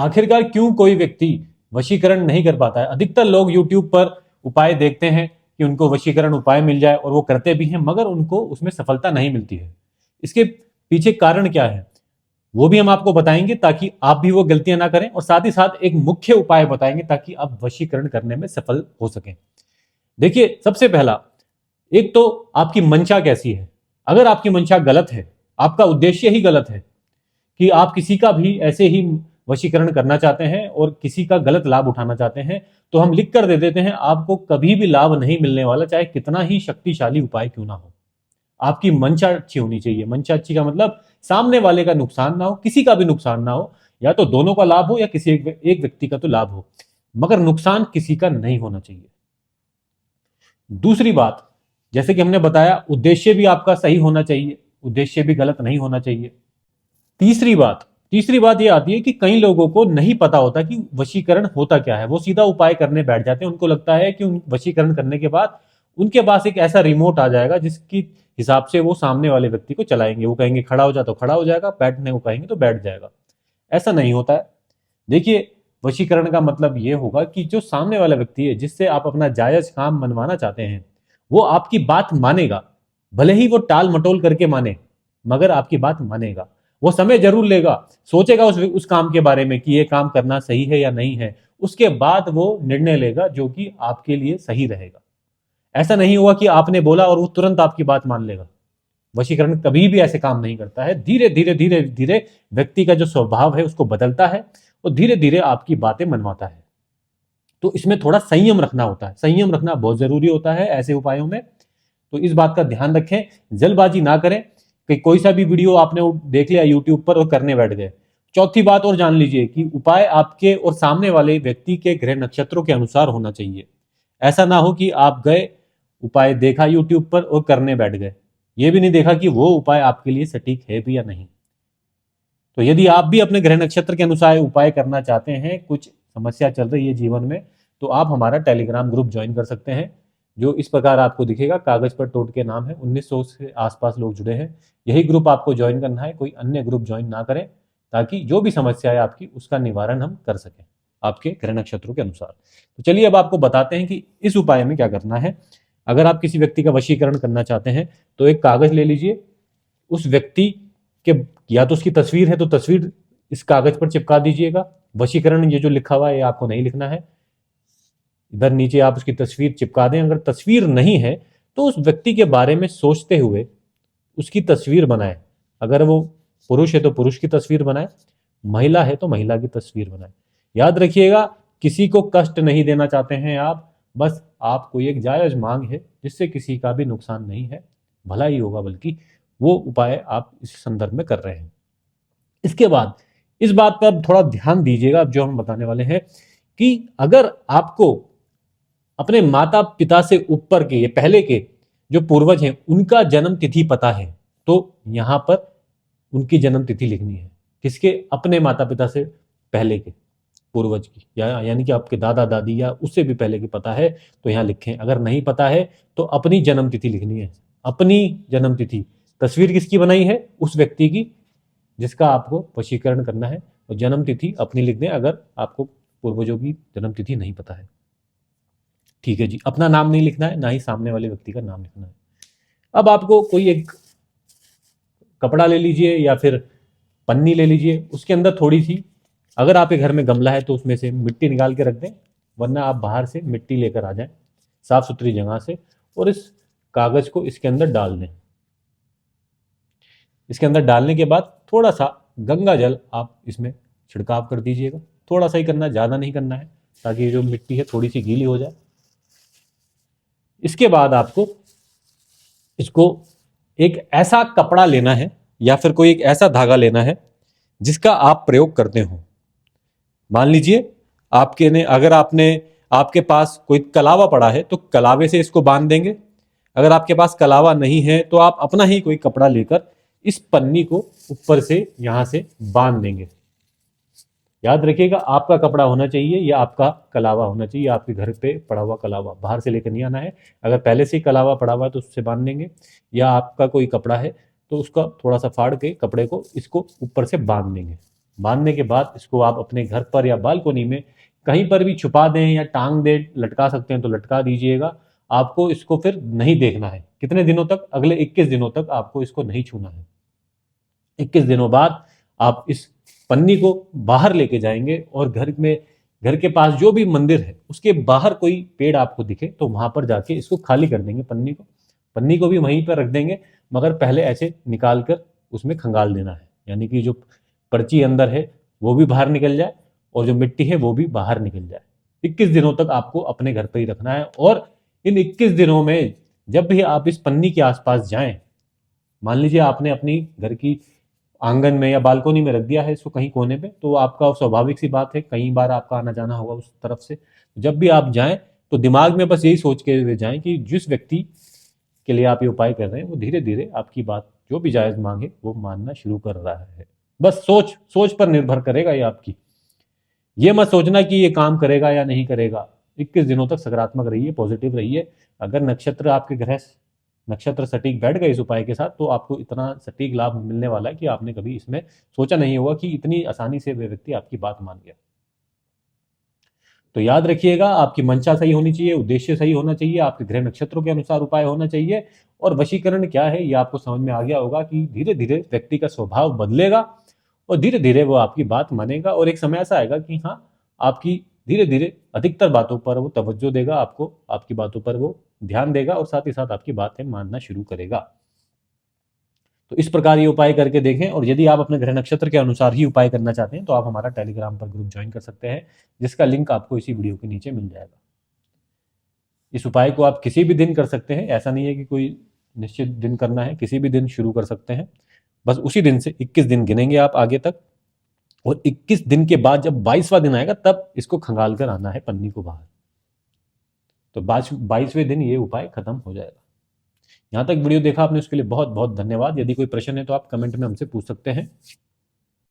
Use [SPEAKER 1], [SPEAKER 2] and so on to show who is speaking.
[SPEAKER 1] आखिरकार क्यों कोई व्यक्ति वशीकरण नहीं कर पाता है? अधिकतर लोग YouTube पर उपाय देखते हैं कि उनको वशीकरण उपाय मिल जाए और वो करते भी हैं, मगर उनको उसमें सफलता नहीं मिलती है। इसके पीछे कारण क्या है वो भी हम आपको बताएंगे, ताकि आप भी वो गलतियां ना करें, और साथ ही साथ एक मुख्य उपाय बताएंगे ताकि आप वशीकरण करने में सफल हो सकें। देखिए, सबसे पहला, एक तो आपकी मंशा कैसी है। अगर आपकी मंशा गलत है, आपका उद्देश्य ही गलत है कि आप किसी का भी ऐसे ही वशीकरण करना चाहते हैं और किसी का गलत लाभ उठाना चाहते हैं, तो हम लिख कर दे देते हैं आपको कभी भी लाभ नहीं मिलने वाला, चाहे कितना ही शक्तिशाली उपाय क्यों ना हो। आपकी मंशा अच्छी होनी चाहिए। मंशा अच्छी का मतलब सामने वाले का नुकसान ना हो, किसी का भी नुकसान ना हो, या तो दोनों का लाभ हो या किसी एक व्यक्ति का तो लाभ हो, मगर नुकसान किसी का नहीं होना चाहिए। दूसरी बात, जैसे कि हमने बताया, उद्देश्य भी आपका सही होना चाहिए, उद्देश्य भी गलत नहीं होना चाहिए। तीसरी बात यह आती है कि कई लोगों को नहीं पता होता कि वशीकरण होता क्या है। वो सीधा उपाय करने बैठ जाते हैं। उनको लगता है कि वशीकरण करने के बाद उनके पास एक ऐसा रिमोट आ जाएगा जिसकी हिसाब से वो सामने वाले व्यक्ति को चलाएंगे। वो कहेंगे खड़ा हो जा तो खड़ा हो जाएगा, बैठने को कहेंगे तो बैठ जाएगा। ऐसा नहीं होता है। देखिए, वशीकरण का मतलब यह होगा कि जो सामने वाला व्यक्ति है, जिससे आप अपना जायज काम मनवाना चाहते हैं, वो आपकी बात मानेगा। भले ही वो टाल मटोल करके माने, मगर आपकी बात मानेगा। वो समय जरूर लेगा, सोचेगा उस काम के बारे में कि ये काम करना सही है या नहीं है। उसके बाद वो निर्णय लेगा जो कि आपके लिए सही रहेगा। ऐसा नहीं हुआ कि आपने बोला और वो तुरंत आपकी बात मान लेगा। वशीकरण कभी भी ऐसे काम नहीं करता है। धीरे धीरे धीरे धीरे व्यक्ति का जो स्वभाव है उसको बदलता है और धीरे धीरे आपकी बातें मनवाता है। तो इसमें थोड़ा संयम रखना होता है। संयम रखना बहुत जरूरी होता है ऐसे उपायों में। तो इस बात का ध्यान रखें, जल्दबाजी ना करें कि कोई सा भी वीडियो आपने देख लिया यूट्यूब पर और करने बैठ गए। चौथी बात और जान लीजिए कि उपाय आपके और सामने वाले व्यक्ति के ग्रह नक्षत्रों के अनुसार होना चाहिए। ऐसा ना हो कि आप गए, उपाय देखा यूट्यूब पर और करने बैठ गए, ये भी नहीं देखा कि वो उपाय आपके लिए सटीक है भी या नहीं। तो यदि आप भी अपने ग्रह नक्षत्र के अनुसार उपाय करना चाहते हैं, कुछ समस्या चल रही है जीवन में, तो आप हमारा टेलीग्राम ग्रुप ज्वाइन कर सकते हैं, जो इस प्रकार आपको दिखेगा। कागज पर टोट के नाम है। 1900 से आसपास लोग जुड़े हैं। यही ग्रुप आपको ज्वाइन करना है, कोई अन्य ग्रुप ज्वाइन ना करें, ताकि जो भी समस्या है आपकी उसका निवारण हम कर सकें आपके ग्रह नक्षत्रों के अनुसार। तो चलिए अब आपको बताते हैं कि इस उपाय में क्या करना है। अगर आप किसी व्यक्ति का वशीकरण करना चाहते हैं तो एक कागज ले लीजिए। उस व्यक्ति के या तो उसकी तस्वीर है तो तस्वीर इस कागज पर चिपका दीजिएगा। वशीकरण ये जो लिखा हुआ है ये आपको नहीं लिखना है। इधर नीचे आप उसकी तस्वीर चिपका दें। अगर तस्वीर नहीं है तो उस व्यक्ति के बारे में सोचते हुए उसकी तस्वीर बनाएं। अगर वो पुरुष है तो पुरुष की तस्वीर बनाएं, महिला है तो महिला की तस्वीर बनाएं। याद रखिएगा, किसी को कष्ट नहीं देना चाहते हैं आप, बस आपको एक जायज मांग है जिससे किसी का भी नुकसान नहीं है, भला ही होगा, बल्कि वो उपाय आप इस संदर्भ में कर रहे हैं। इसके बाद इस बात पर थोड़ा ध्यान दीजिएगा जो हम बताने वाले हैं, कि अगर आपको अपने माता पिता से ऊपर के, ये पहले के जो पूर्वज हैं, उनका जन्म तिथि पता है, तो यहां पर उनकी जन्म तिथि लिखनी है। किसके? अपने माता पिता से पहले के पूर्वज की, यानी कि आपके दादा दादी या उससे भी पहले की पता है तो यहां लिखें। अगर नहीं पता है तो अपनी जन्म तिथि लिखनी है। अपनी जन्म तिथि। तस्वीर किसकी बनाई है? उस व्यक्ति की जिसका आपको वशीकरण करना है, और जन्म तिथि अपनी लिख दें अगर आपको पूर्वजों की जन्म तिथि नहीं पता है। ठीक है जी। अपना नाम नहीं लिखना है, ना ही सामने वाले व्यक्ति का नाम लिखना है। अब आपको कोई एक कपड़ा ले लीजिए या फिर पन्नी ले लीजिए। उसके अंदर थोड़ी सी, अगर आपके घर में गमला है तो उसमें से मिट्टी निकाल के रख दें, वरना आप बाहर से मिट्टी लेकर आ जाएं साफ सुथरी जगह से, और इस कागज को इसके अंदर डाल दें। इसके अंदर डालने के बाद थोड़ा सा गंगा जल आप इसमें छिड़काव कर दीजिएगा। थोड़ा सा ही करना है, ज़्यादा नहीं करना है, ताकि ये जो मिट्टी है थोड़ी सी गीली हो जाए। इसके बाद आपको इसको एक ऐसा कपड़ा लेना है या फिर कोई एक ऐसा धागा लेना है जिसका आप प्रयोग करते हो। मान लीजिए अगर आपके पास कोई कलावा पड़ा है तो कलावे से इसको बांध देंगे। अगर आपके पास कलावा नहीं है तो आप अपना ही कोई कपड़ा लेकर इस पन्नी को ऊपर से यहां से बांध देंगे। याद रखिएगा, आपका कपड़ा होना चाहिए या आपका कलावा होना चाहिए। आपके घर पे पड़ा हुआ कलावा बाहर से लेकर नहीं आना है। अगर पहले से ही कलावा पड़ा हुआ है तो उससे बांध देंगे, या आपका कोई कपड़ा है तो उसका थोड़ा सा फाड़ के कपड़े को इसको ऊपर से बांध देंगे। बांधने के बाद इसको आप अपने घर पर या बालकोनी में कहीं पर भी छुपा दें या टांग दें, लटका सकते हैं तो लटका दीजिएगा। आपको इसको फिर नहीं देखना है। कितने दिनों तक? अगले 21 दिनों तक आपको इसको नहीं छूना है। 21 दिनों बाद आप इस पन्नी को बाहर लेके जाएंगे और घर के पास जो भी मंदिर है उसके बाहर कोई पेड़ आपको दिखे तो वहां पर जाके इसको खाली कर देंगे। पन्नी को भी वहीं पर रख देंगे, मगर पहले ऐसे निकाल कर उसमें खंगाल देना है, यानी कि जो पर्ची अंदर है वो भी बाहर निकल जाए और जो मिट्टी है वो भी बाहर निकल जाए। 21 दिनों तक आपको अपने घर पर ही रखना है। और इन 21 दिनों में जब भी आप इस पन्नी के आसपास जाएं, मान लीजिए आपने अपनी घर की आंगन में या बालकोनी में रख दिया है इसको कहीं कोने पे, तो आपका स्वाभाविक सी बात है कई बार आपका आना जाना होगा उस तरफ से। जब भी आप जाएं तो दिमाग में बस यही सोच के हुए जाएं कि जिस व्यक्ति के लिए आप ये उपाय कर रहे हैं वो धीरे धीरे आपकी बात जो भी जायज मांगे वो मानना शुरू कर रहा है। बस सोच सोच पर निर्भर करेगा ये आपकी। ये मत सोचना कि ये काम करेगा या नहीं करेगा। 21 दिनों तक सकारात्मक रहिए, पॉजिटिव रहिए। अगर नक्षत्र आपके ग्रह नक्षत्र सटीक बैठ गए इस उपाय के साथ तो आपको इतना सटीक लाभ मिलने वाला है कि आपने कभी इसमें सोचा नहीं होगा कि इतनी आसानी से वे व्यक्ति आपकी बात मान गया। तो याद रखिएगा, आपकी मंशा सही होनी चाहिए, उद्देश्य सही होना चाहिए, आपके ग्रह नक्षत्रों के अनुसार उपाय होना चाहिए। और वशीकरण क्या है ये आपको समझ में आ गया होगा कि धीरे धीरे व्यक्ति का स्वभाव बदलेगा और धीरे धीरे वो आपकी बात मानेगा और एक समय ऐसा आएगा कि हाँ, आपकी धीरे धीरे अधिकतर बातों पर वो तवज्जो देगा, आपको आपकी बातों पर वो ध्यान देगा और साथ ही साथ आपकी बातें मानना शुरू करेगा। तो इस प्रकार ये उपाय करके देखें। और यदि आप अपने ग्रह नक्षत्र के अनुसार ही उपाय करना चाहते हैं तो आप हमारा टेलीग्राम पर ग्रुप ज्वाइन कर सकते हैं, जिसका लिंक आपको इसी वीडियो के नीचे मिल जाएगा। इस उपाय को आप किसी भी दिन कर सकते हैं, ऐसा नहीं है कि कोई निश्चित दिन करना है, किसी भी दिन शुरू कर सकते हैं। बस उसी दिन से 21 दिन गिनेंगे आप आगे तक और 21 दिन के बाद जब 22वां दिन आएगा तब इसको खंगाल कर आना है पन्नी को बाहर। तो 22वें दिन ये उपाय खत्म हो जाएगा। यहां तक वीडियो देखा आपने उसके लिए बहुत बहुत धन्यवाद। यदि कोई प्रश्न है तो आप कमेंट में हमसे पूछ सकते हैं।